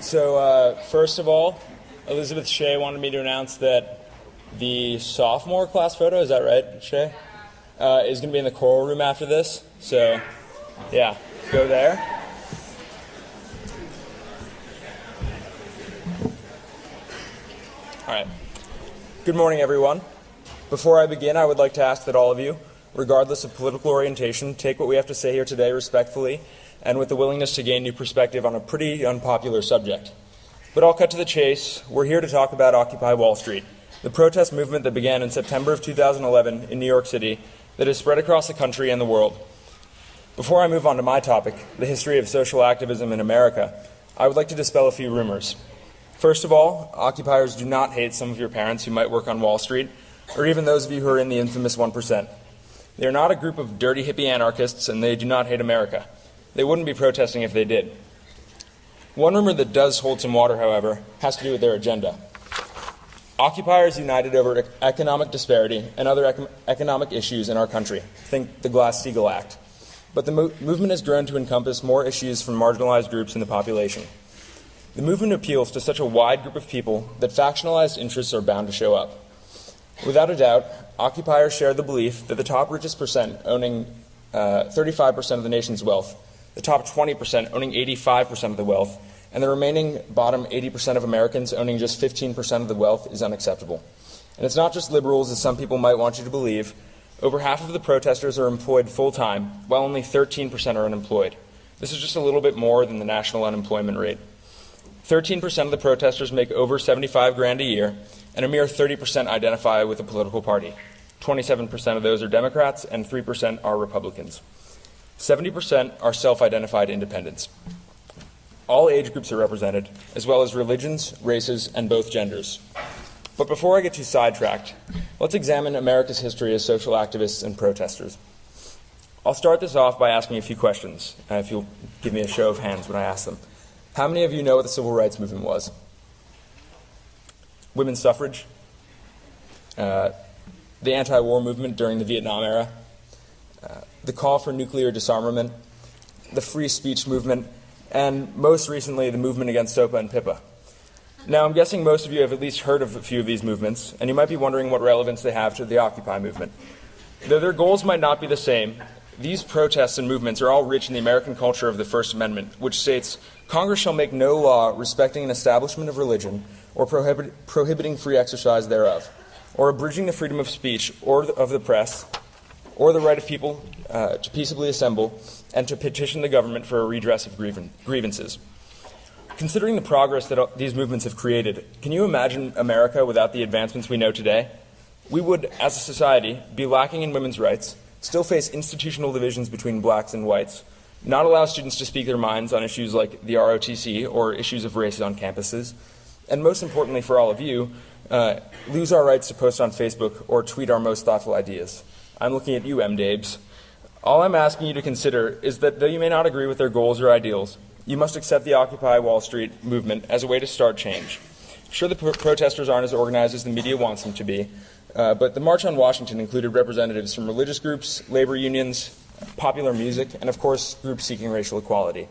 First of all, Elizabeth Shea wanted me to announce that the sophomore class photo, is that right, Shea? Is going to be in the choral room after this. So, yeah, go there. All right. Good morning, everyone. Before I begin, I would like to ask that all of you, regardless of political orientation, take what we have to say here today respectfully and with the willingness to gain new perspective on a pretty unpopular subject. But I'll cut to the chase. We're here to talk about Occupy Wall Street, the protest movement that began in September of 2011 in New York City that has spread across the country and the world. Before I move on to my topic, the history of social activism in America, I would like to dispel a few rumors. First of all, occupiers do not hate some of your parents who might work on Wall Street, or even those of you who are in the infamous 1%. They are not a group of dirty hippie anarchists, and they do not hate America. They wouldn't be protesting if they did. One rumor that does hold some water, however, has to do with their agenda. Occupiers united over economic disparity and other economic issues in our country. Think the Glass-Steagall Act. But the movement has grown to encompass more issues from marginalized groups in the population. The movement appeals to such a wide group of people that factionalized interests are bound to show up. Without a doubt, occupiers share the belief that the top richest percent owning 35% of the nation's wealth, the top 20% owning 85% of the wealth, and the remaining bottom 80% of Americans owning just 15% of the wealth is unacceptable. And it's not just liberals, as some people might want you to believe. Over half of the protesters are employed full-time, while only 13% are unemployed. This is just a little bit more than the national unemployment rate. 13% of the protesters make over $75,000 a year, and a mere 30% identify with a political party. 27% of those are Democrats, and 3% are Republicans. 70% are self-identified independents. All age groups are represented, as well as religions, races, and both genders. But before I get too sidetracked, let's examine America's history as social activists and protesters. I'll start this off by asking a few questions, if you'll give me a show of hands when I ask them. How many of you know what the Civil Rights Movement was? Women's suffrage, the anti-war movement during the Vietnam era, the call for nuclear disarmament, the free speech movement, and most recently, the movement against SOPA and PIPA. Now, I'm guessing most of you have at least heard of a few of these movements, and you might be wondering what relevance they have to the Occupy movement. Though their goals might not be the same, these protests and movements are all rich in the American culture of the First Amendment, which states, Congress shall make no law respecting an establishment of religion or prohibiting free exercise thereof, or abridging the freedom of speech or of the press, or the right of people to peaceably assemble and to petition the government for a redress of grievances. Considering the progress that these movements have created, can you imagine America without the advancements we know today? We would, as a society, be lacking in women's rights, still face institutional divisions between blacks and whites, not allow students to speak their minds on issues like the ROTC or issues of race on campuses, and most importantly for all of you, lose our rights to post on Facebook or tweet our most thoughtful ideas. I'm looking at you, M-Dabes. All I'm asking you to consider is that though you may not agree with their goals or ideals, you must accept the Occupy Wall Street movement as a way to start change. Sure, the protesters aren't as organized as the media wants them to be, but the March on Washington included representatives from religious groups, labor unions, popular music, and of course, groups seeking racial equality.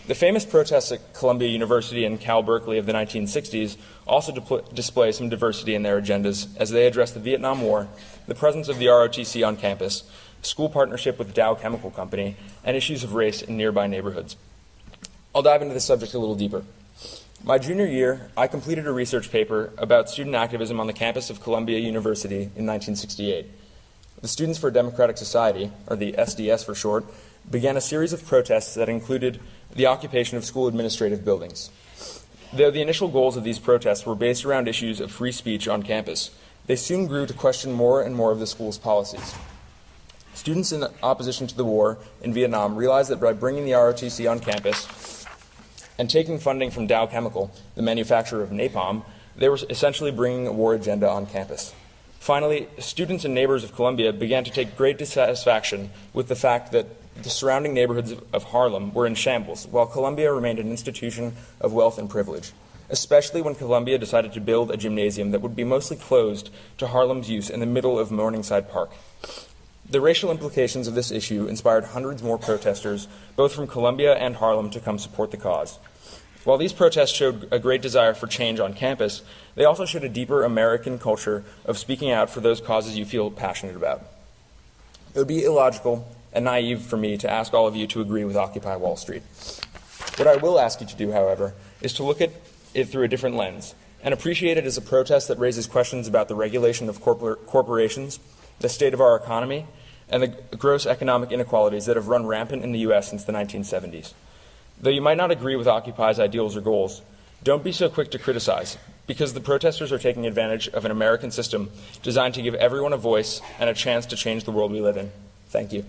The famous protests at Columbia University and Cal Berkeley of the 1960s also display some diversity in their agendas as they address the Vietnam War, the presence of the ROTC on campus, school partnership with Dow Chemical Company, and issues of race in nearby neighborhoods. I'll dive into this subject a little deeper. My junior year, I completed a research paper about student activism on the campus of Columbia University in 1968. The Students for a Democratic Society, or the SDS for short, began a series of protests that included the occupation of school administrative buildings. Though the initial goals of these protests were based around issues of free speech on campus, they soon grew to question more and more of the school's policies. Students in opposition to the war in Vietnam realized that by bringing the ROTC on campus and taking funding from Dow Chemical, the manufacturer of napalm, they were essentially bringing a war agenda on campus. Finally, students and neighbors of Columbia began to take great dissatisfaction with the fact that the surrounding neighborhoods of Harlem were in shambles, while Columbia remained an institution of wealth and privilege, especially when Columbia decided to build a gymnasium that would be mostly closed to Harlem's use in the middle of Morningside Park. The racial implications of this issue inspired hundreds more protesters, both from Columbia and Harlem, to come support the cause. While these protests showed a great desire for change on campus, they also showed a deeper American culture of speaking out for those causes you feel passionate about. It would be illogical and naive for me to ask all of you to agree with Occupy Wall Street. What I will ask you to do, however, is to look at it through a different lens and appreciate it as a protest that raises questions about the regulation of corporations, the state of our economy, and the gross economic inequalities that have run rampant in the U.S. since the 1970s. Though you might not agree with Occupy's ideals or goals, don't be so quick to criticize, because the protesters are taking advantage of an American system designed to give everyone a voice and a chance to change the world we live in. Thank you.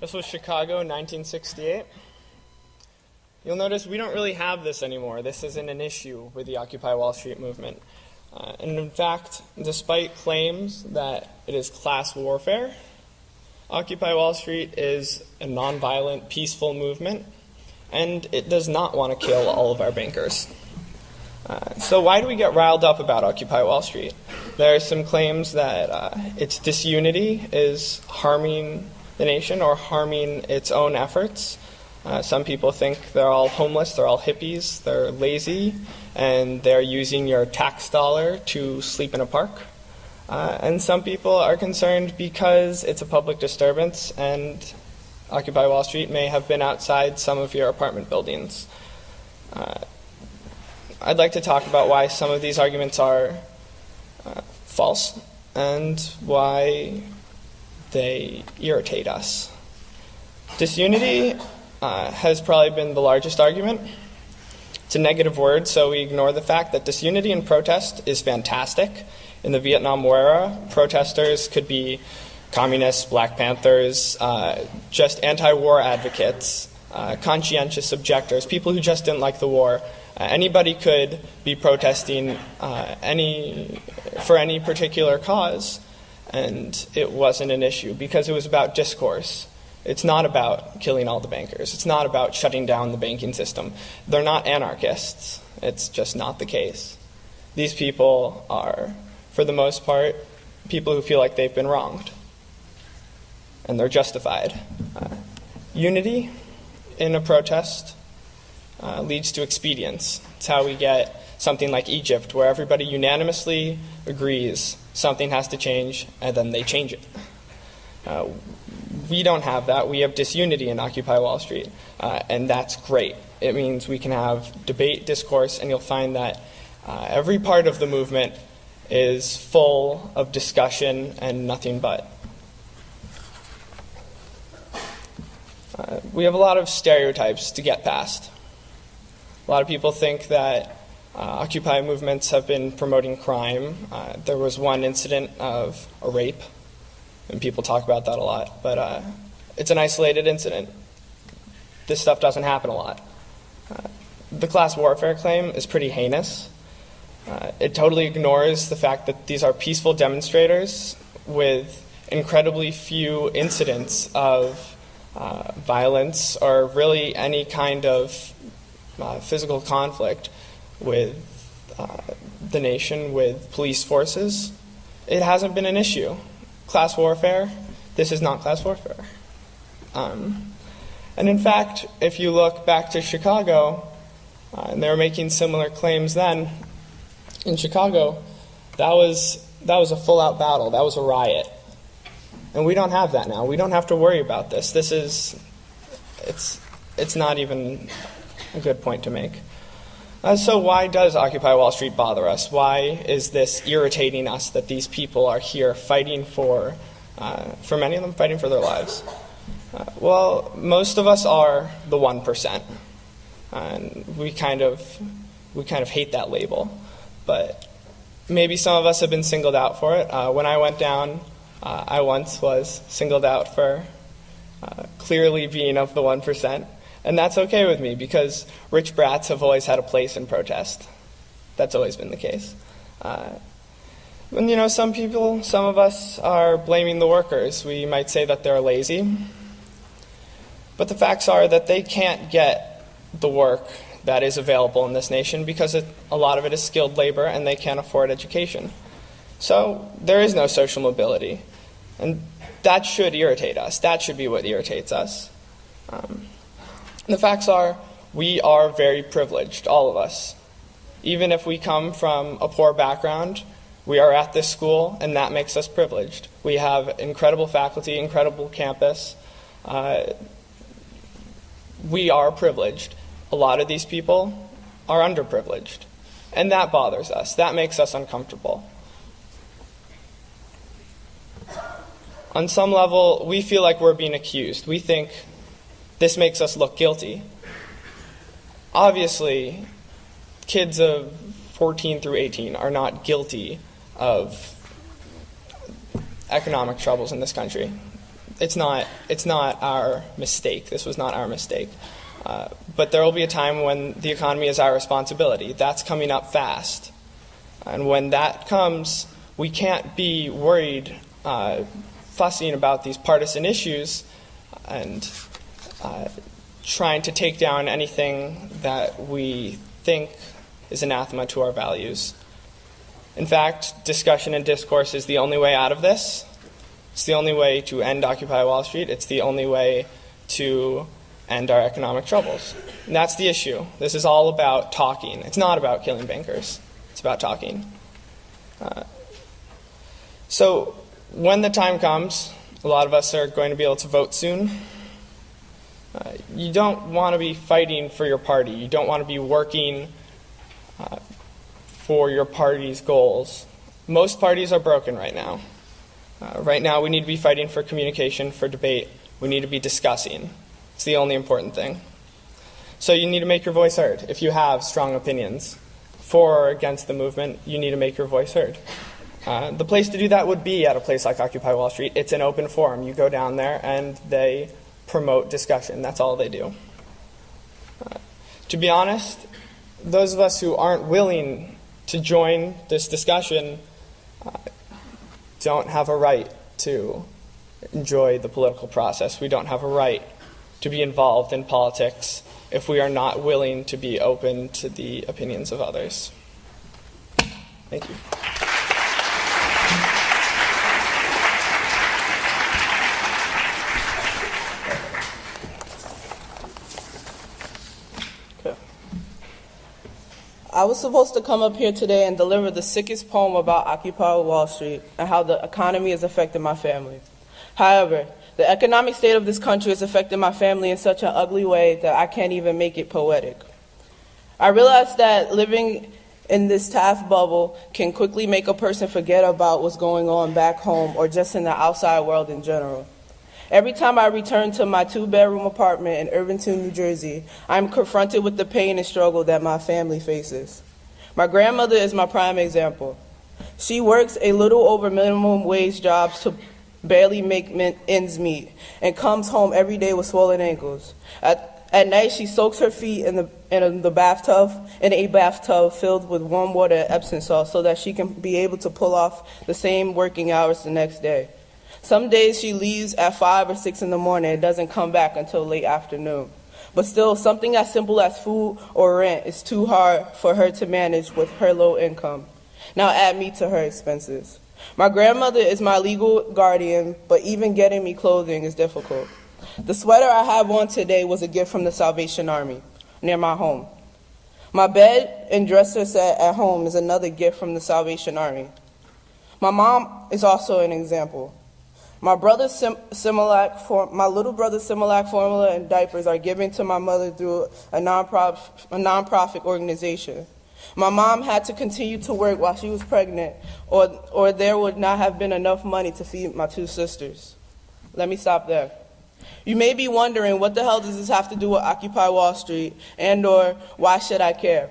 This was Chicago, 1968. You'll notice we don't really have this anymore. This isn't an issue with the Occupy Wall Street movement. And in fact, despite claims that it is class warfare, Occupy Wall Street is a nonviolent, peaceful movement, and it does not want to kill all of our bankers. So why do we get riled up about Occupy Wall Street? There are some claims that its disunity is harming the nation or harming its own efforts. Some people think they're all homeless, they're all hippies, they're lazy, and they're using your tax dollar to sleep in a park. And some people are concerned because it's a public disturbance and Occupy Wall Street may have been outside some of your apartment buildings. I'd like to talk about why some of these arguments are false and why they irritate us. Disunity has probably been the largest argument. It's a negative word, so we ignore the fact that disunity in protest is fantastic. In the Vietnam War era, protesters could be communists, Black Panthers, just anti-war advocates, conscientious objectors, people who just didn't like the war. Anybody could be protesting for any particular cause, and it wasn't an issue because it was about discourse. It's not about killing all the bankers. It's not about shutting down the banking system. They're not anarchists. It's just not the case. These people are, for the most part, people who feel like they've been wronged, and they're justified. Unity in a protest leads to expedience. It's how we get something like Egypt, where everybody unanimously agrees something has to change, and then they change it. We don't have that. We have disunity in Occupy Wall Street, and that's great. It means we can have debate, discourse, and you'll find that every part of the movement is full of discussion and nothing but. We have a lot of stereotypes to get past. A lot of people think that Occupy movements have been promoting crime. There was one incident of a rape, and people talk about that a lot, but it's an isolated incident. This stuff doesn't happen a lot. The class warfare claim is pretty heinous. It totally ignores the fact that these are peaceful demonstrators with incredibly few incidents of violence or really any kind of physical conflict with the nation, with police forces. It hasn't been an issue. Class warfare, this is not class warfare. And in fact, if you look back to Chicago, and they were making similar claims then, in Chicago, that was a full-out battle. That was a riot. And we don't have that now. We don't have to worry about this. It's not even a good point to make. So why does Occupy Wall Street bother us? Why is this irritating us that these people are here fighting for many of them, fighting for their lives? Well, most of us are the 1%. And we kind of hate that label. But maybe some of us have been singled out for it. When I went down, I once was singled out for clearly being of the 1%. And that's okay with me because rich brats have always had a place in protest. That's always been the case. And some of us are blaming the workers. We might say that they're lazy. But the facts are that they can't get the work that is available in this nation because a lot of it is skilled labor and they can't afford education. So there is no social mobility. And that should irritate us. That should be what irritates us. The facts are, we are very privileged, all of us. Even if we come from a poor background, we are at this school, and that makes us privileged. We have incredible faculty, incredible campus. We are privileged. A lot of these people are underprivileged, and that bothers us. That makes us uncomfortable. On some level, we feel like we're being accused. We think this makes us look guilty. Obviously, kids of 14 through 18 are not guilty of economic troubles in this country. It's not our mistake. This was not our mistake. But there will be a time when the economy is our responsibility. That's coming up fast. And when that comes, we can't be worried, fussing about these partisan issues and trying to take down anything that we think is anathema to our values. In fact, discussion and discourse is the only way out of this. It's the only way to end Occupy Wall Street. It's the only way to end our economic troubles. And that's the issue. This is all about talking. It's not about killing bankers. It's about talking. So when the time comes, a lot of us are going to be able to vote soon. You don't want to be fighting for your party. You don't want to be working for your party's goals. Most parties are broken right now. Right now we need to be fighting for communication, for debate. We need to be discussing. It's the only important thing. So you need to make your voice heard. If you have strong opinions for or against the movement, you need to make your voice heard. The place to do that would be at a place like Occupy Wall Street. It's an open forum. You go down there and they promote discussion. That's all they do. To be honest, those of us who aren't willing to join this discussion don't have a right to enjoy the political process. We don't have a right to be involved in politics if we are not willing to be open to the opinions of others. Thank you. I was supposed to come up here today and deliver the sickest poem about Occupy Wall Street and how the economy has affected my family. However, the economic state of this country has affected my family in such an ugly way that I can't even make it poetic. I realize that living in this Taft bubble can quickly make a person forget about what's going on back home or just in the outside world in general. Every time I return to my 2-bedroom apartment in Irvington, New Jersey, I'm confronted with the pain and struggle that my family faces. My grandmother is my prime example. She works a little over minimum wage jobs to barely make ends meet and comes home every day with swollen ankles. At night, she soaks her feet in a bathtub filled with warm water and Epsom salt so that she can be able to pull off the same working hours the next day. Some days she leaves at 5 or 6 in the morning and doesn't come back until late afternoon. But still, something as simple as food or rent is too hard for her to manage with her low income. Now add me to her expenses. My grandmother is my legal guardian, but even getting me clothing is difficult. The sweater I have on today was a gift from the Salvation Army near my home. My bed and dresser set at home is another gift from the Salvation Army. My mom is also an example. My little brother's Similac formula and diapers are given to my mother through a nonprofit organization. My mom had to continue to work while she was pregnant, or there would not have been enough money to feed my 2 sisters. Let me stop there. You may be wondering, what the hell does this have to do with Occupy Wall Street, and/or why should I care?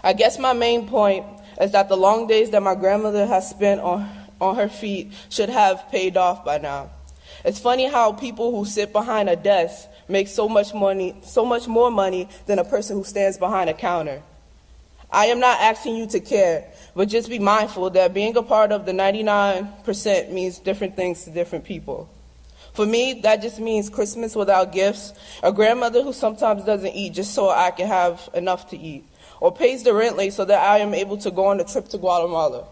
I guess my main point is that the long days that my grandmother has spent on her feet should have paid off by now. It's funny how people who sit behind a desk make so much more money than a person who stands behind a counter. I am not asking you to care, but just be mindful that being a part of the 99% means different things to different people. For me, that just means Christmas without gifts, a grandmother who sometimes doesn't eat just so I can have enough to eat, or pays the rent late so that I am able to go on a trip to Guatemala,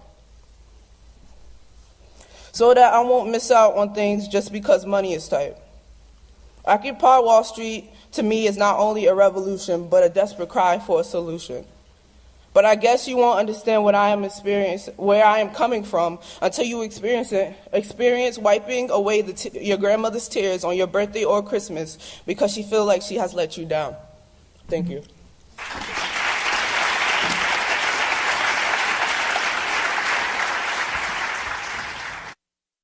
so that I won't miss out on things just because money is tight. Occupy Wall Street, to me, is not only a revolution, but a desperate cry for a solution. But I guess you won't understand where I am coming from until you experience wiping away your grandmother's tears on your birthday or Christmas because she feels like she has let you down. Thank you.